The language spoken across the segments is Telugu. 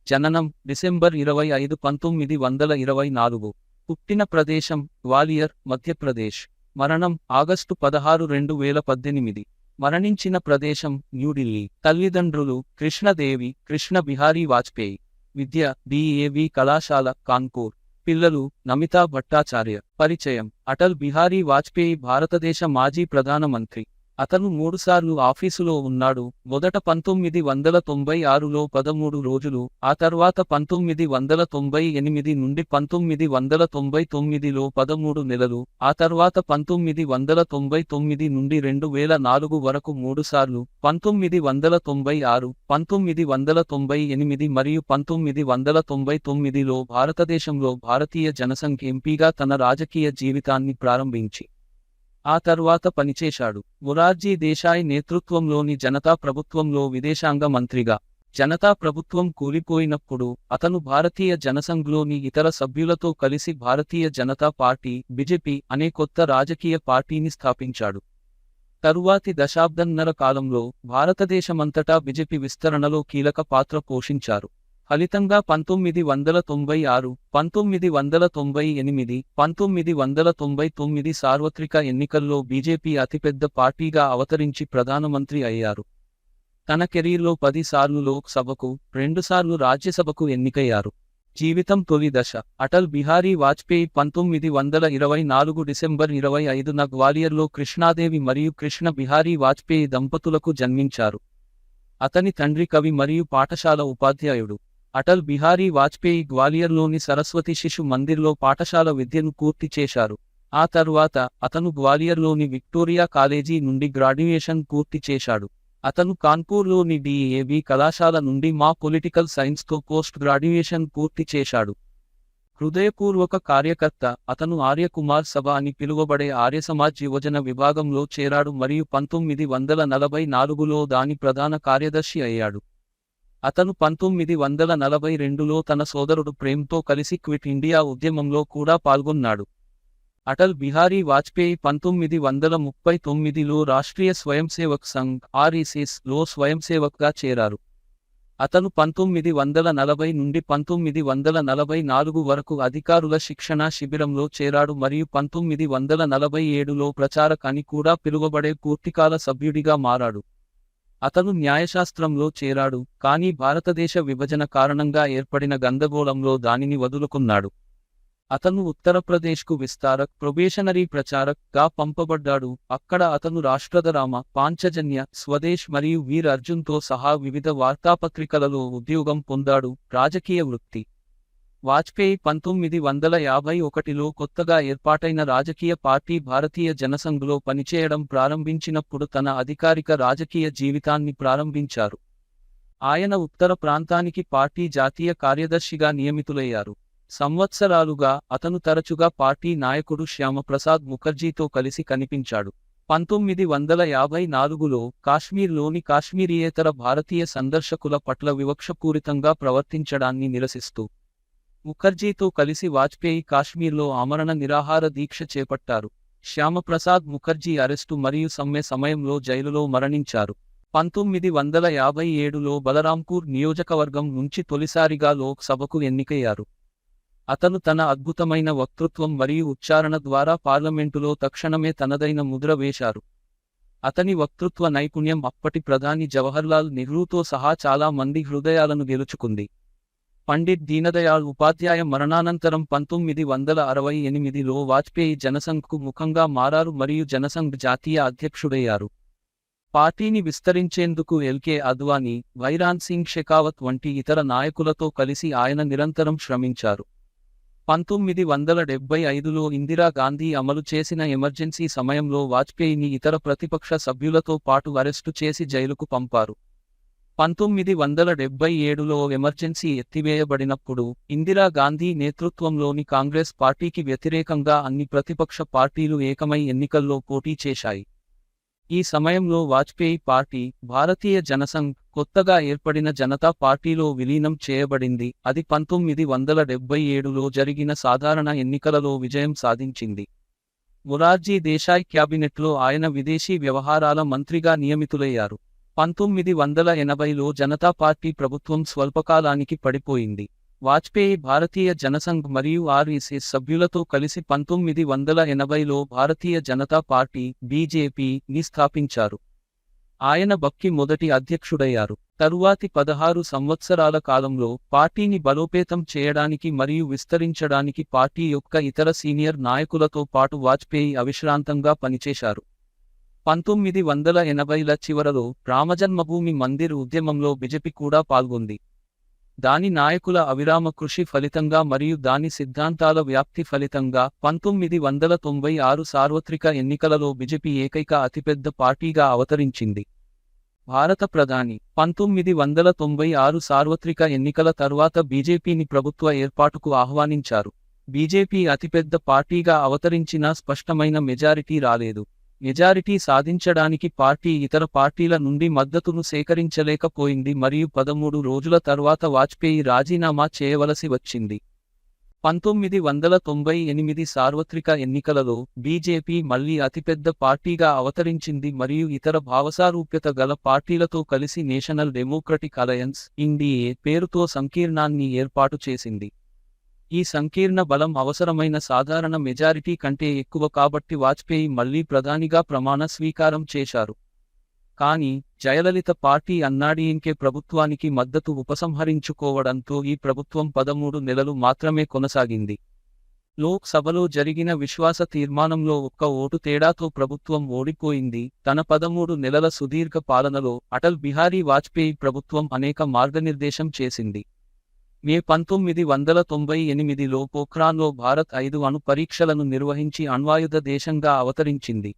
జననం డిసెంబర్ 25, 1924. పుట్టిన ప్రదేశం గ్వాలియర్, మధ్యప్రదేశ్. మరణం ఆగస్టు 16, 2018. మరణించిన ప్రదేశం న్యూఢిల్లీ. తల్లిదండ్రులు కృష్ణదేవి, కృష్ణ బిహారీ వాజ్పేయి. విద్య డిఏవి కళాశాల, కాన్పూర్. పిల్లలు నమితా భట్టాచార్య. పరిచయం: అటల్ బిహారీ వాజ్పేయి భారతదేశ మాజీ ప్రధానమంత్రి. అతను 3 సార్లు ఆఫీసులో ఉన్నాడు. మొదట 1996లో 13 రోజులు, ఆ తర్వాత 1998 నుండి 1999లో 13 నెలలు, ఆ తర్వాత 1999 నుండి 2004 వరకు 3 సార్లు, 1996, 1998 మరియు 1999లో భారతదేశంలో భారతీయ జనసంఘ్ ఎంపీగా తన రాజకీయ జీవితాన్ని ప్రారంభించి ఆ తర్వాత పనిచేశాడు. మొరార్జీ దేశాయ్ నేతృత్వంలోని జనతా ప్రభుత్వంలో విదేశాంగ మంత్రిగా. జనతా ప్రభుత్వం కూలిపోయినప్పుడు అతను భారతీయ జనసంఘ్లోని ఇతర సభ్యులతో కలిసి భారతీయ జనతా పార్టీ (బీజేపీ) అనే కొత్త రాజకీయ పార్టీని స్థాపించాడు. తరువాతి దశాబ్దంన్నర కాలంలో భారతదేశమంతటా బీజేపీ విస్తరణలో కీలక పాత్ర పోషించారు. ఫలితంగా 1996, 1998, 1999 సార్వత్రిక ఎన్నికల్లో బీజేపీ అతిపెద్ద పార్టీగా అవతరించి ప్రధానమంత్రి అయ్యారు. తన కెరీర్లో 10 సార్లు లోక్సభకు, 2 సార్లు రాజ్యసభకు ఎన్నికయ్యారు. జీవితం తొలి దశ: అటల్ బిహారీ వాజ్పేయి 1924 డిసెంబర్ 25న గ్వాలియర్లో కృష్ణాదేవి మరియు కృష్ణ బిహారీ వాజ్పేయి దంపతులకు జన్మించారు. అతని తండ్రి కవి మరియు పాఠశాల ఉపాధ్యాయుడు. అటల్ బిహారీ వాజ్పేయి గ్వాలియర్లోని సరస్వతి శిశు మందిర్లో పాఠశాల విద్యను పూర్తి చేశారు. ఆ తర్వాత అతను గ్వాలియర్లోని విక్టోరియా కాలేజీ నుండి గ్రాడ్యుయేషన్ పూర్తి చేశాడు. అతను కాన్పూర్లోని డిఏవి కళాశాల నుండి పొలిటికల్ సైన్స్తో పోస్ట్ గ్రాడ్యుయేషన్ పూర్తి చేశాడు. హృదయపూర్వక కార్యకర్త, అతను ఆర్య కుమార్ సభ అని పిలువబడే ఆర్యసమాజ్ యువజన విభాగంలో చేరాడు మరియు 1944లో దాని ప్రధాన కార్యదర్శి అయ్యాడు. అతను 1942లో తన సోదరుడు ప్రేమ్తో కలిసి క్విట్ ఇండియా ఉద్యమంలో కూడా పాల్గొన్నాడు. అటల్ బిహారీ వాజ్పేయి 1939లో రాష్ట్రీయ స్వయంసేవక్ సంఘ్ (ఆర్ఎస్ఎస్)లో స్వయంసేవక్గా చేరారు. అతను 1940 నుండి 1944 వరకు అధికారుల శిక్షణా శిబిరంలో చేరాడు మరియు 1947లో ప్రచారక్ అని కూడా పిలువబడే పూర్తికాల సభ్యుడిగా మారాడు. అతను న్యాయశాస్త్రంలో చేరాడు, కానీ భారతదేశ విభజన కారణంగా ఏర్పడిన గందరగోళంలో దానిని వదులుకున్నాడు. అతను ఉత్తరప్రదేశ్కు విస్తారక్ (ప్రొబేషనరీ ప్రచారక్) గా పంపబడ్డాడు. అక్కడ అతను రాష్ట్రధరామ, పాంచజన్య, స్వదేశ్ మరియు వీర్ అర్జున్తో సహా వివిధ వార్తాపత్రికలలో ఉద్యోగం పొందాడు. రాజకీయ వృత్తి: వాజ్పేయి 1951లో కొత్తగా ఏర్పాటైన రాజకీయ పార్టీ భారతీయ జనసంఘ్లో పనిచేయడం ప్రారంభించినప్పుడు తన అధికారిక రాజకీయ జీవితాన్ని ప్రారంభించారు. ఆయన ఉత్తర ప్రాంతానికి పార్టీ జాతీయ కార్యదర్శిగా నియమితులయ్యారు. సంవత్సరాలుగా అతను తరచుగా పార్టీ నాయకుడు శ్యామప్రసాద్ ముఖర్జీతో కలిసి కనిపించాడు. 1954లో కాశ్మీర్లోని కాశ్మీరియేతర భారతీయ సందర్శకుల పట్ల వివక్షపూరితంగా ప్రవర్తించడాన్ని నిరసిస్తూ ముఖర్జీతో కలిసి వాజ్పేయి కాశ్మీర్లో ఆమరణ నిరాహార దీక్ష చేపట్టారు. శ్యామప్రసాద్ ముఖర్జీ అరెస్టు మరియు సమ్మె సమయంలో జైలులో మరణించారు. 1957లో బలరాంపూర్ నియోజకవర్గం నుంచి తొలిసారిగా లోక్సభకు ఎన్నికయ్యారు. అతను తన అద్భుతమైన వక్తృత్వం మరియు ఉచ్చారణ ద్వారా పార్లమెంటులో తక్షణమే తనదైన ముద్ర వేశారు. అతని వక్తృత్వ నైపుణ్యం అప్పటి ప్రధాని జవహర్లాల్ నెహ్రూతో సహా చాలా మంది హృదయాలను గెలుచుకుంది. పండిట్ దీనదయాళ్ ఉపాధ్యాయ మరణానంతరం 1968లో వాజ్పేయి జనసంఘ్కు ముఖంగా మారారు మరియు జనసంఘ్ జాతీయ అధ్యక్షుడయ్యారు. పార్టీని విస్తరించేందుకు ఎల్కే అద్వానీ, వైరాన్ సింగ్ షెకావత్ వంటి ఇతర నాయకులతో కలిసి ఆయన నిరంతరం శ్రమించారు. 1975లో ఇందిరాగాంధీ అమలు చేసిన ఎమర్జెన్సీ సమయంలో వాజ్పేయిని ఇతర ప్రతిపక్ష సభ్యులతో పాటు అరెస్టు చేసి జైలుకు పంపారు. 1977లో ఎమర్జెన్సీ ఎత్తివేయబడినప్పుడు ఇందిరాగాంధీ నేతృత్వంలోని కాంగ్రెస్ పార్టీకి వ్యతిరేకంగా అన్ని ప్రతిపక్ష పార్టీలు ఏకమై ఎన్నికల్లో పోటీ చేశాయి. ఈ సమయంలో వాజ్పేయి పార్టీ భారతీయ జనసంఘ్ కొత్తగా ఏర్పడిన జనతా పార్టీలో విలీనం చేయబడింది. అది 1977లో జరిగిన సాధారణ ఎన్నికలలో విజయం సాధించింది. మొరార్జీ దేశాయ్ క్యాబినెట్లో ఆయన విదేశీ వ్యవహారాల మంత్రిగా నియమితులయ్యారు. 1980లో జనతా పార్టీ ప్రభుత్వం స్వల్పకాలానికి పడిపోయింది. వాజ్పేయి భారతీయ జనసంఘ్ మరియు ఆర్ఎస్ఎస్ సభ్యులతో కలిసి 1980లో భారతీయ జనతా పార్టీ (బీజేపీ)ని స్థాపించారు. ఆయన బక్కి మొదటి అధ్యక్షుడయ్యారు. తరువాతి 16 సంవత్సరాల కాలంలో పార్టీని బలోపేతం చేయడానికి మరియు విస్తరించడానికి పార్టీ యొక్క ఇతర సీనియర్ నాయకులతో పాటు వాజ్పేయి అవిశ్రాంతంగా పనిచేశారు. 1980ల చివరలో రామజన్మభూమి మందిర్ ఉద్యమంలో బీజేపీ కూడా పాల్గొంది. దాని నాయకుల అవిరామ కృషి ఫలితంగా మరియు దాని సిద్ధాంతాల వ్యాప్తి ఫలితంగా 1996 సార్వత్రిక ఎన్నికలలో బీజేపీ ఏకైక అతిపెద్ద పార్టీగా అవతరించింది. భారత ప్రధాని 1996 సార్వత్రిక ఎన్నికల తర్వాత బీజేపీని ప్రభుత్వ ఏర్పాటుకు ఆహ్వానించారు. బీజేపీ అతిపెద్ద పార్టీగా అవతరించినా స్పష్టమైన మెజారిటీ రాలేదు. మెజారిటీ సాధించడానికి పార్టీ ఇతర పార్టీల నుండి మద్దతును సేకరించలేకపోయింది మరియు 13 రోజుల తర్వాత వాజ్పేయి రాజీనామా చేయవలసి వచ్చింది. 1998 సార్వత్రిక ఎన్నికలలో బీజేపీ మళ్లీ అతిపెద్ద పార్టీగా అవతరించింది మరియు ఇతర భావసారూప్యత గల పార్టీలతో కలిసి నేషనల్ డెమోక్రటిక్ అలయన్స్ (ఎన్డీఏ) పేరుతో సంకీర్ణాన్ని ఏర్పాటు చేసింది. ఈ సంకీర్ణ బలం అవసరమైన సాధారణ మెజారిటీ కంటే ఎక్కువ కాబట్టి వాజ్పేయి మళ్లీ ప్రధానిగా ప్రమాణ స్వీకారం చేశారు. కానీ జయలలిత పార్టీ అన్నాడీఎంకే ప్రభుత్వానికి మద్దతు ఉపసంహరించుకోవడంతో ఈ ప్రభుత్వం 13 నెలలు మాత్రమే కొనసాగింది. లోక్ సభలో జరిగిన విశ్వాస తీర్మానంలో ఒక్క ఓటు తేడాతో ప్రభుత్వం ఓడిపోయింది. తన 13 నెలల సుదీర్ఘ పాలనలో అటల్ బిహారీ వాజ్పేయి ప్రభుత్వం అనేక మార్గనిర్దేశం చేసింది. మే 1998లో పోఖ్రాన్లో భారత్ 5 అణు పరీక్షలను నిర్వహించి అణ్వాయుధ దేశంగా అవతరించింది.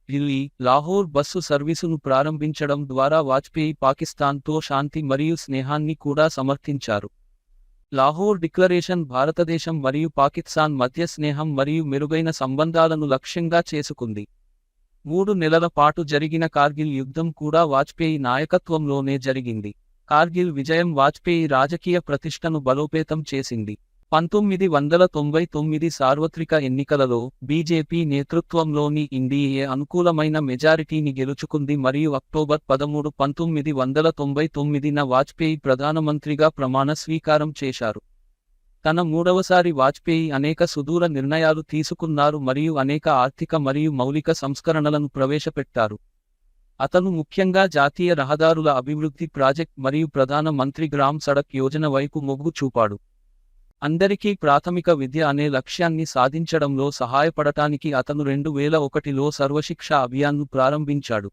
ఢిల్లీ, లాహోర్ బస్సు సర్వీసును ప్రారంభించడం ద్వారా వాజ్పేయి పాకిస్తాన్తో శాంతి మరియు స్నేహాన్ని కూడా సమర్థించారు. లాహోర్ డిక్లరేషన్ భారతదేశం మరియు పాకిస్తాన్ మధ్య స్నేహం మరియు మెరుగైన సంబంధాలను లక్ష్యంగా చేసుకుంది. 3 నెలల పాటు జరిగిన కార్గిల్ యుద్ధం కూడా వాజ్పేయి నాయకత్వంలోనే జరిగింది. కార్గిల్ విజయం వాజ్పేయి రాజకీయ ప్రతిష్టను బలోపేతం చేసింది. 1999 సార్వత్రిక ఎన్నికలలో బీజేపీ నేతృత్వంలోని ఎన్డీఏ అనుకూలమైన మెజారిటీని గెలుచుకుంది మరియు అక్టోబర్ 13, 1999న వాజ్పేయి ప్రధానమంత్రిగా ప్రమాణ స్వీకారం చేశారు. తన మూడవసారి వాజ్పేయి అనేక సుదూర నిర్ణయాలు తీసుకున్నారు మరియు అనేక ఆర్థిక మరియు మౌలిక సంస్కరణలను ప్రవేశపెట్టారు. అతను ముఖ్యంగా జాతీయ రహదారుల అభివృద్ధి ప్రాజెక్ట్ మరియు ప్రధాన మంత్రి గ్రామ్ సడక్ యోజన వైపు మొగ్గు చూపాడు. అందరికీ ప్రాథమిక విద్య అనే లక్ష్యాన్ని సాధించడంలో సహాయపడటానికి అతను 2001లో సర్వశిక్ష అభియాన్ను ప్రారంభించాడు.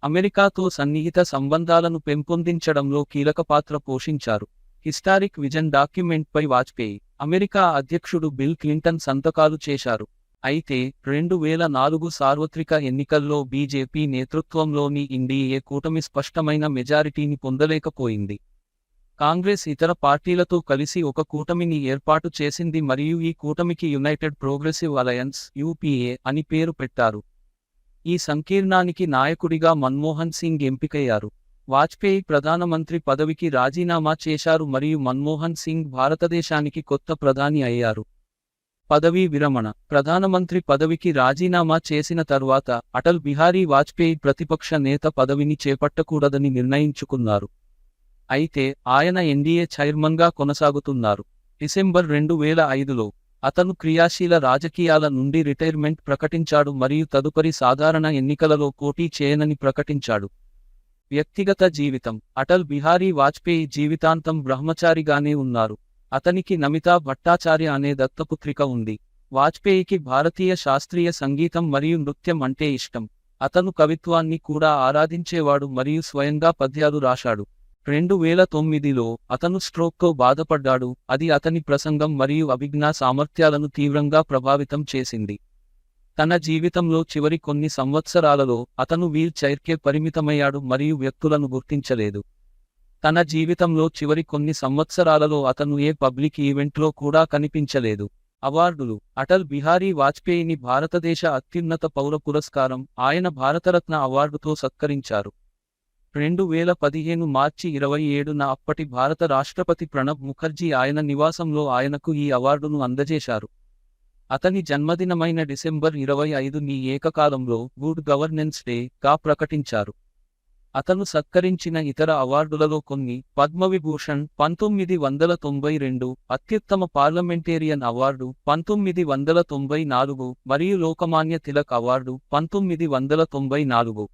అమెరికాతో సన్నిహిత సంబంధాలను పెంపొందించడంలో కీలక పాత్ర పోషించారు. హిస్టారిక్ విజన్ డాక్యుమెంట్పై వాజ్పేయి, అమెరికా అధ్యక్షుడు బిల్ క్లింటన్ సంతకాలు చేశారు. అయితే 2004 సార్వత్రిక ఎన్నికల్లో బీజేపీ నేతృత్వంలోని ఎన్డీఏ కూటమి స్పష్టమైన మెజారిటీని పొందలేకపోయింది. కాంగ్రెస్ ఇతర పార్టీలతో కలిసి ఒక కూటమిని ఏర్పాటు చేసింది మరియు ఈ కూటమికి యునైటెడ్ ప్రోగ్రెసివ్ అలయన్స్ (యూపీఏ) అని పేరు పెట్టారు. ఈ సంకీర్ణానికి నాయకుడిగా మన్మోహన్ సింగ్ ఎంపికయ్యారు. వాజ్పేయి ప్రధానమంత్రి పదవికి రాజీనామా చేశారు మరియు మన్మోహన్ సింగ్ భారతదేశానికి కొత్త ప్రధాని అయ్యారు. పదవీ విరమణ: ప్రధానమంత్రి పదవికి రాజీనామా చేసిన తర్వాత అటల్ బిహారీ వాజ్పేయి ప్రతిపక్ష నేత పదవిని చేపట్టకూడదని నిర్ణయించుకున్నారు. అయితే ఆయన ఎన్డీఏ చైర్మన్గా కొనసాగుతున్నారు. డిసెంబర్ 2005లో అతను క్రియాశీల రాజకీయాల నుండి రిటైర్మెంట్ ప్రకటించాడు మరియు తదుపరి సాధారణ ఎన్నికలలో పోటీ చేయనని ప్రకటించాడు. వ్యక్తిగత జీవితం: అటల్ బిహారీ వాజ్పేయి జీవితాంతం బ్రహ్మచారిగానే ఉన్నారు. అతనికి నమితా భట్టాచార్య అనే దత్తపుత్రిక ఉంది. వాజ్పేయికి భారతీయ శాస్త్రీయ సంగీతం మరియు నృత్యం అంటే ఇష్టం. అతను కవిత్వాన్ని కూడా ఆరాధించేవాడు మరియు స్వయంగా పద్యాలు రాశాడు. 2009లో అతను స్ట్రోక్తో బాధపడ్డాడు, అది అతని ప్రసంగం మరియు అభిజ్ఞా సామర్థ్యాలను తీవ్రంగా ప్రభావితం చేసింది. తన జీవితంలో చివరి కొన్ని సంవత్సరాలలో అతను వీల్ చైర్కే పరిమితమయ్యాడు మరియు వ్యక్తులను గుర్తించలేదు. తన జీవితంలో చివరి కొన్ని సంవత్సరాలలో అతను ఏ పబ్లిక్ ఈవెంట్లో కూడా కనిపించలేదు. అవార్డులు: అటల్ బిహారీ వాజ్పేయిని భారతదేశ అత్యున్నత పౌర పురస్కారం, ఆయన భారతరత్న అవార్డుతో సత్కరించారు. 2015 మార్చి 27న అప్పటి భారత రాష్ట్రపతి ప్రణబ్ ముఖర్జీ ఆయన నివాసంలో ఆయనకు ఈ అవార్డును అందజేశారు. అతని జన్మదినమైన డిసెంబర్ 25ని ఏకకాలంలో గుడ్ గవర్నెన్స్ డే గా ప్రకటించారు. అతను సత్కరించిన ఇతర అవార్డులలో కొన్ని: పద్మవిభూషణ్ 1992, అత్యుత్తమ పార్లమెంటేరియన్ అవార్డు 1994 మరియు లోకమాన్య తిలక్ అవార్డు 1994.